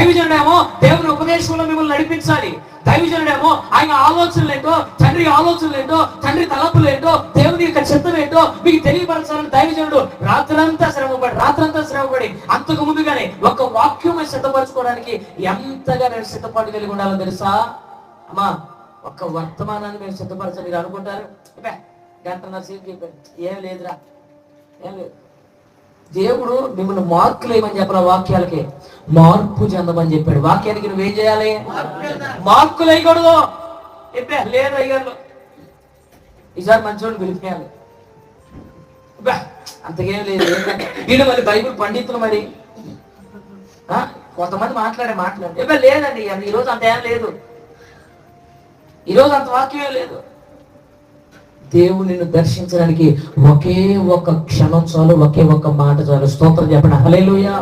దైవజనుడేమో దేవుని ఉపదేశంలో మిమ్మల్ని నడిపించాలి. దైవజనుడేమో ఆయన ఆలోచనలు ఏంటో, తండ్రి ఆలోచనలు ఏంటో, తండ్రి తలపులు ఏంటో, దేవుని యొక్క చిత్తం ఏంటో మీకు తెలియపరచాలని దైవజనుడు రాత్రంతా శ్రమపడి అంతకు ముందుగానే ఒక వాక్యం సిద్ధపరచుకోవడానికి ఎంతగా నేను సిద్ధపాటు కలిగి ఉండాలో తెలుసా అమ్మా? ఒక వర్తమానాన్ని మేము సిద్ధపరచాలి. మీరు అనుకుంటారు గంటన్నర సేపు చెప్పారు, ఏం లేదురా, ఏం లేదు. దేవుడు మిమ్మల్ని మార్కులు ఏమని చెప్పాలి? వాక్యాలకి మార్పు చెందమని చెప్పాడు. వాక్యానికి నువ్వేం చేయాలి? మార్కులు వేయకూడదు. లేదు అయ్యారు, ఈసారి మంచోడు పిలిపేయాలి. అంతకేం లేదు. వీళ్ళు మళ్ళీ బైబిల్ పండితులు, మరి కొంతమంది మాట్లాడే లేదండి ఈరోజు అంత ఏం లేదు, ఈరోజు అంత వాక్యమే లేదు. దేవునిని దర్శించడానికి ఒకే ఒక క్షణం చాలు, ఒకే ఒక్క మాట చాలు. స్తోత్రం చెప్పండి. హల్లెలూయా.